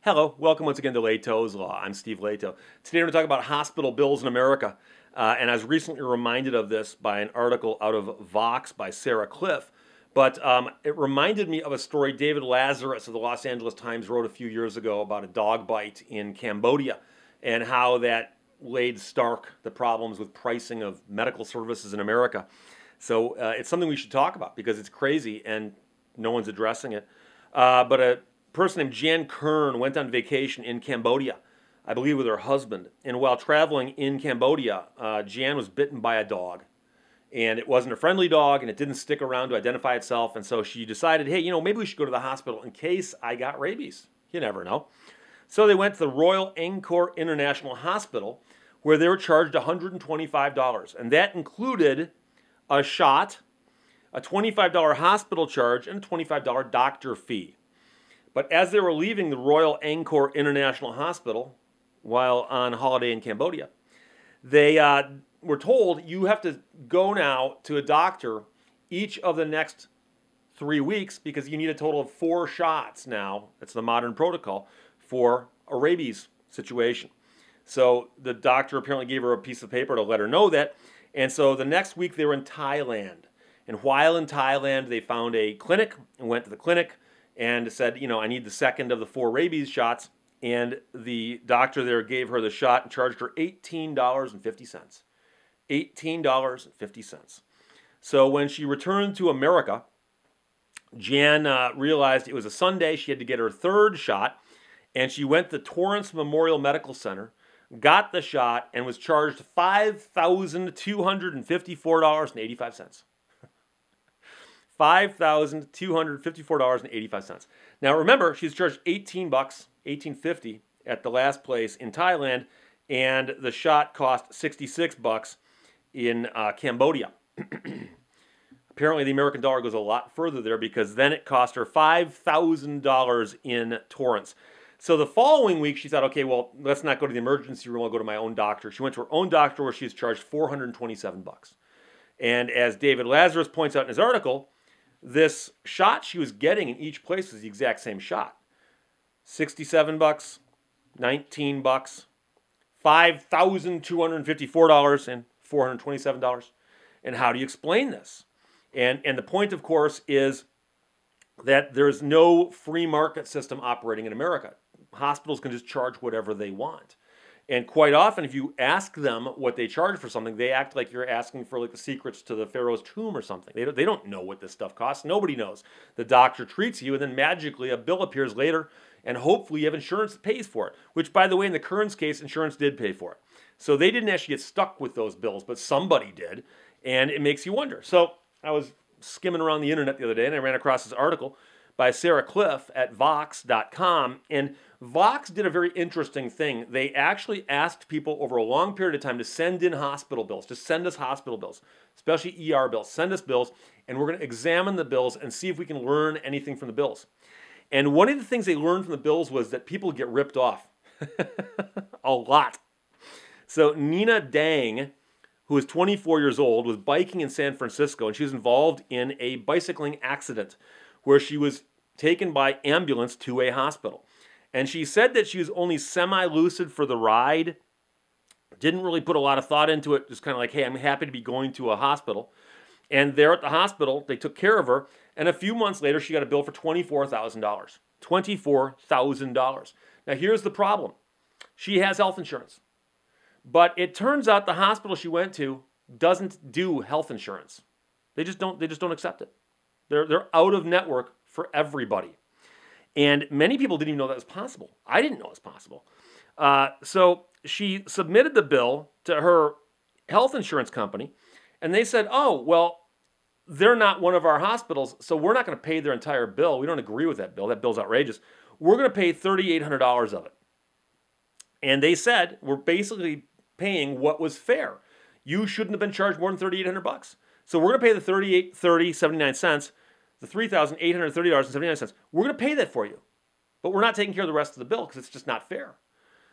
Hello, welcome once again to Lehto's Law. I'm Steve Lehto. Today we're going to talk about hospital bills in America. And I was recently reminded of this by an article out of Vox by Sarah Cliff. But it reminded me of a story David Lazarus of the Los Angeles Times wrote a few years ago about a dog bite in Cambodia and how that laid stark the problems with pricing of medical services in America. So it's something we should talk about because it's crazy and no one's addressing it. But a person named Jan Kern went on vacation in Cambodia, I believe with her husband. And while traveling in Cambodia, Jan was bitten by a dog. And it wasn't a friendly dog, and it didn't stick around to identify itself. And so she decided, hey, maybe we should go to the hospital in case I got rabies. You never know. So they went to the Royal Angkor International Hospital, where they were charged $125. And that included a shot, a $25 hospital charge, and a $25 doctor fee. But as they were leaving the Royal Angkor International Hospital while on holiday in Cambodia, they were told you have to go now to a doctor each of the next 3 weeks because you need a total of 4 shots now. That's the modern protocol for a rabies situation. So the doctor apparently gave her a piece of paper to let her know that. And so the next week they were in Thailand. And while in Thailand, they found a clinic and went to the clinic and said, I need the second of the 4 rabies shots. And the doctor there gave her the shot and charged her $18.50. $18.50. So when she returned to America, Jan realized it was a Sunday. She had to get her 3rd shot. And she went to Torrance Memorial Medical Center, got the shot, and was charged $5,254.85. $5,254.85. Now remember, she's charged $18, $18.50 at the last place in Thailand, and the shot cost $66 in Cambodia. Apparently, the American dollar goes a lot further there because then it cost her $5,000 in Torrance. So the following week, she thought, okay, well, let's not go to the emergency room. I'll go to my own doctor. She went to her own doctor where she was charged $427. And as David Lazarus points out in his article, this shot she was getting in each place was the exact same shot. $67, $19, $5,254, and $427. And how do you explain this? And the point, of course, is that there's no free market system operating in America. Hospitals can just charge whatever they want. And quite often, if you ask them what they charge for something, they act like you're asking for like the secrets to the Pharaoh's tomb or something. They don't know what this stuff costs. Nobody knows. The doctor treats you, and then magically a bill appears later, and hopefully you have insurance that pays for it. Which, by the way, in the Kern's case, insurance did pay for it. So they didn't actually get stuck with those bills, but somebody did, and it makes you wonder. So I was skimming around the internet the other day, and I ran across this article by Sarah Cliff at Vox.com, and Vox did a very interesting thing. They actually asked people over a long period of time to send in hospital bills. Just send us hospital bills, especially ER bills. Send us bills, and we're going to examine the bills and see if we can learn anything from the bills. And one of the things they learned from the bills was that people get ripped off a lot. So Nina Dang, who is 24 years old, was biking in San Francisco, and she was involved in a bicycling accident where she was taken by ambulance to a hospital. And she said that she was only semi-lucid for the ride, didn't really put a lot of thought into it, just kind of like, hey, I'm happy to be going to a hospital. And there at the hospital, they took care of her, and a few months later, she got a bill for $24,000. $24,000. Now, here's the problem. She has health insurance. But it turns out the hospital she went to doesn't do health insurance. They just don't accept it. They're out of network for everybody. And many people didn't even know that was possible. I didn't know it was possible. So she submitted the bill to her health insurance company, and they said, oh, well, they're not one of our hospitals, so we're not going to pay their entire bill. We don't agree with that bill. That bill's outrageous. We're going to pay $3,800 of it. And they said, we're basically paying what was fair. You shouldn't have been charged more than $3,800. So we're going to pay the $3,830.79, the $3,830.79. We're going to pay that for you. But we're not taking care of the rest of the bill because it's just not fair.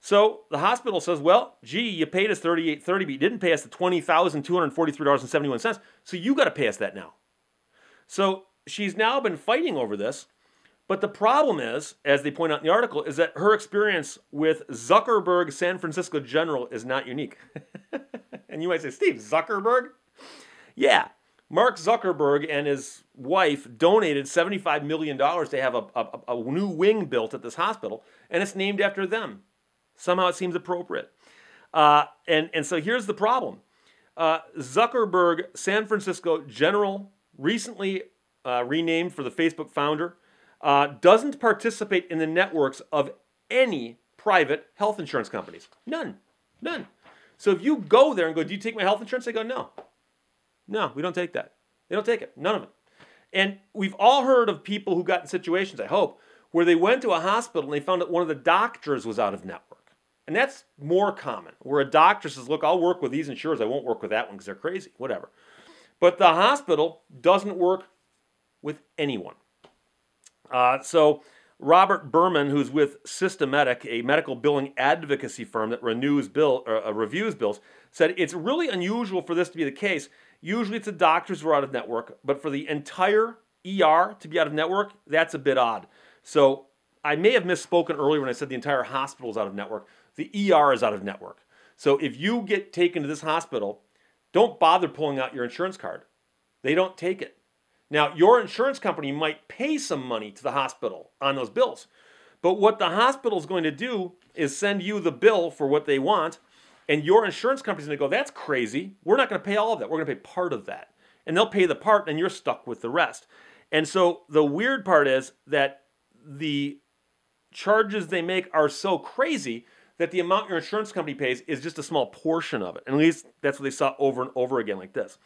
So the hospital says, well, gee, you paid us $3,830, but you didn't pay us the $20,243.71. So you got to pay us that now. So she's now been fighting over this But the problem is, as they point out in the article, is that her experience with Zuckerberg San Francisco General is not unique. And you might say, Steve, Zuckerberg? Yeah. Mark Zuckerberg and his wife donated $75 million to have a new wing built at this hospital, and it's named after them. Somehow it seems appropriate. And so here's the problem. Zuckerberg San Francisco General, recently renamed for the Facebook founder, doesn't participate in the networks of any private health insurance companies. None. So if you go there and go, do you take my health insurance? They go, no. No, we don't take that. They don't take it. None of it. And we've all heard of people who got in situations, I hope, where they went to a hospital and they found that one of the doctors was out of network. And that's more common, where a doctor says, look, I'll work with these insurers. I won't work with that one because they're crazy, whatever. But the hospital doesn't work with anyone. So Robert Berman, who's with Systematic, a medical billing advocacy firm that reviews bills, said it's really unusual for this to be the case. Usually it's the doctors who are out of network, but for the entire ER to be out of network, that's a bit odd. So I may have misspoken earlier when I said the entire hospital is out of network. The ER is out of network. So if you get taken to this hospital, don't bother pulling out your insurance card. They don't take it. Now, your insurance company might pay some money to the hospital on those bills. But what the hospital is going to do is send you the bill for what they want, and your insurance company's going to go, that's crazy. We're not going to pay all of that. We're going to pay part of that. And they'll pay the part, and you're stuck with the rest. And so the weird part is that the charges they make are so crazy that the amount your insurance company pays is just a small portion of it. And at least that's what they saw over and over again like this.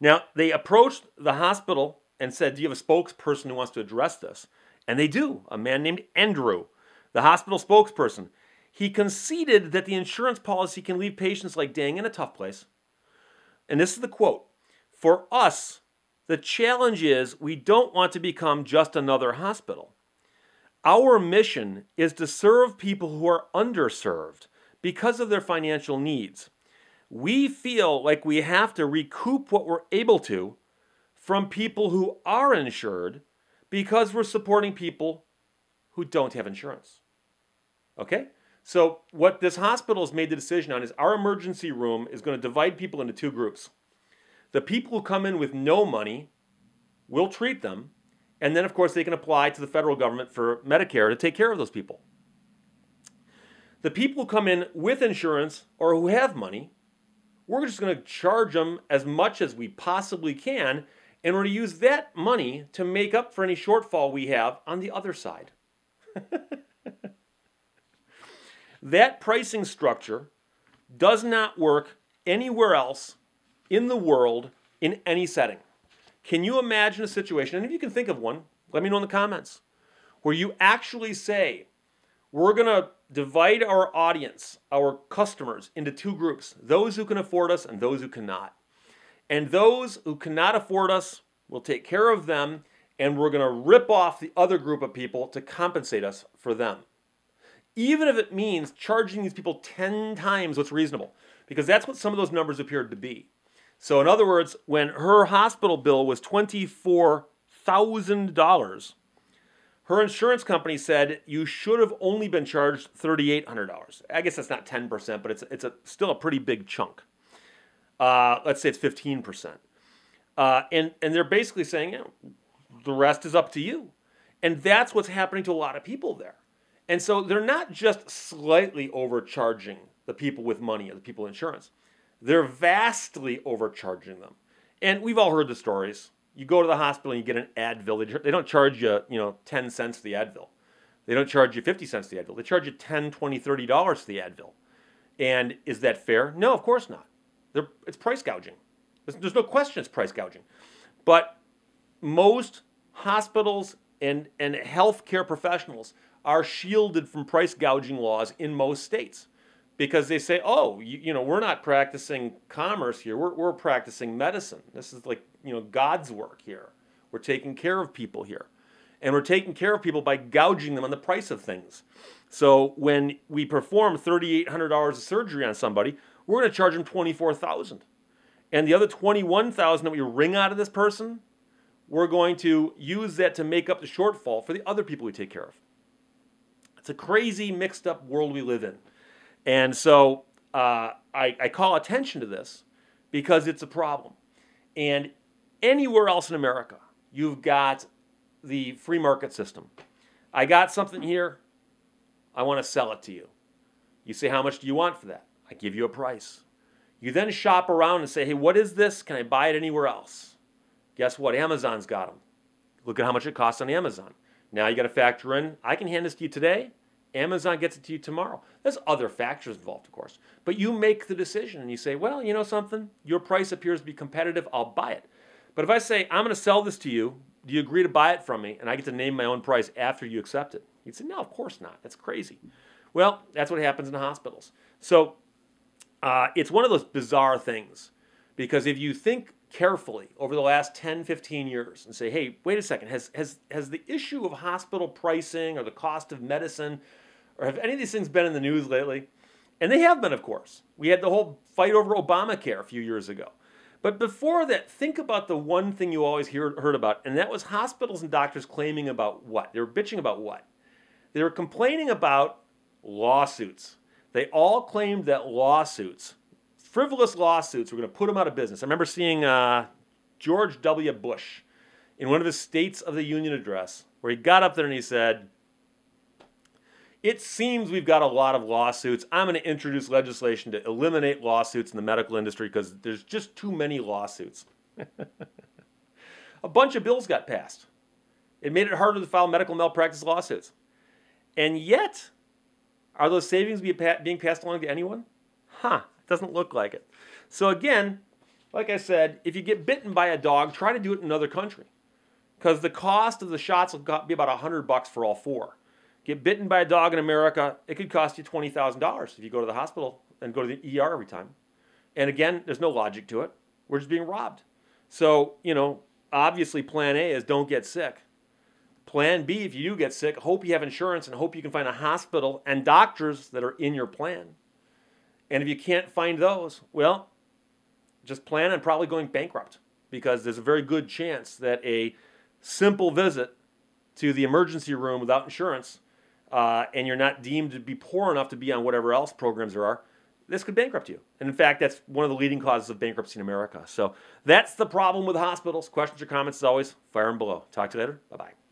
Now, they approached the hospital and said, do you have a spokesperson who wants to address this? And they do, a man named Andrew, the hospital spokesperson. He conceded that the insurance policy can leave patients like Dang in a tough place. And this is the quote. For us, the challenge is we don't want to become just another hospital. Our mission is to serve people who are underserved because of their financial needs. We feel like we have to recoup what we're able to from people who are insured because we're supporting people who don't have insurance. Okay? So what this hospital has made the decision on is our emergency room is going to divide people into two groups. The people who come in with no money, we'll treat them, and then of course they can apply to the federal government for Medicare to take care of those people. The people who come in with insurance or who have money, we're just going to charge them as much as we possibly can, and we're going to use that money to make up for any shortfall we have on the other side. That pricing structure does not work anywhere else in the world in any setting. Can you imagine a situation, and if you can think of one, let me know in the comments, where you actually say, we're going to divide our audience, our customers, into two groups, those who can afford us and those who cannot. And those who cannot afford us, we'll take care of them, and we're going to rip off the other group of people to compensate us for them. Even if it means charging these people 10 times what's reasonable, because that's what some of those numbers appeared to be. So in other words, when her hospital bill was $24,000, her insurance company said you should have only been charged $3,800. I guess that's not 10%, but it's still a pretty big chunk. Let's say it's 15%. And they're basically saying, the rest is up to you. And that's what's happening to a lot of people there. And so they're not just slightly overcharging the people with money or the people with insurance. They're vastly overcharging them. And we've all heard the stories. You go to the hospital and you get an Advil. They don't charge you, 10 cents for the Advil. They don't charge you 50 cents for the Advil. They charge you $10, $20, $30 for the Advil. And is that fair? No, of course not. It's price gouging. There's no question it's price gouging. But most hospitals and healthcare professionals are shielded from price gouging laws in most states because they say, we're not practicing commerce here. We're practicing medicine. This is like, God's work here. We're taking care of people here. And we're taking care of people by gouging them on the price of things. So when we perform $3,800 of surgery on somebody, we're going to charge them $24,000. And the other $21,000 that we wring out of this person, we're going to use that to make up the shortfall for the other people we take care of. It's a crazy, mixed up world we live in. And so I call attention to this because it's a problem. And anywhere else in America, you've got the free market system. I got something here. I want to sell it to you. You say, how much do you want for that? I give you a price. You then shop around and say, hey, what is this? Can I buy it anywhere else? Guess what? Amazon's got them. Look at how much it costs on Amazon. Now you got to factor in, I can hand this to you today. Amazon gets it to you tomorrow. There's other factors involved, of course. But you make the decision and you say, well, you know something? Your price appears to be competitive. I'll buy it. But if I say, I'm going to sell this to you, do you agree to buy it from me? And I get to name my own price after you accept it. You'd say, no, of course not. That's crazy. Well, that's what happens in hospitals. So it's one of those bizarre things. Because if you think carefully over the last 10, 15 years and say, hey, wait a second, has the issue of hospital pricing or the cost of medicine, or have any of these things been in the news lately? And they have been, of course. We had the whole fight over Obamacare a few years ago. But before that, think about the one thing you always heard about, and that was hospitals and doctors claiming about what? They were bitching about what? They were complaining about lawsuits. They all claimed that lawsuits, frivolous lawsuits, were going to put them out of business. I remember seeing George W. Bush in one of his States of the Union address, where he got up there and he said, it seems we've got a lot of lawsuits. I'm going to introduce legislation to eliminate lawsuits in the medical industry because there's just too many lawsuits. A bunch of bills got passed. It made it harder to file medical malpractice lawsuits. And yet, are those savings being passed along to anyone? It doesn't look like it. So again, like I said, if you get bitten by a dog, try to do it in another country. Because the cost of the shots will be about $100 for all four. Get bitten by a dog in America, it could cost you $20,000 if you go to the hospital and go to the ER every time. And again, there's no logic to it. We're just being robbed. So, obviously plan A is don't get sick. Plan B, if you do get sick, hope you have insurance and hope you can find a hospital and doctors that are in your plan. And if you can't find those, well, just plan on probably going bankrupt because there's a very good chance that a simple visit to the emergency room without insurance and you're not deemed to be poor enough to be on whatever else programs there are, this could bankrupt you. And in fact, that's one of the leading causes of bankruptcy in America. So that's the problem with hospitals. Questions or comments, as always, fire them below. Talk to you later. Bye-bye.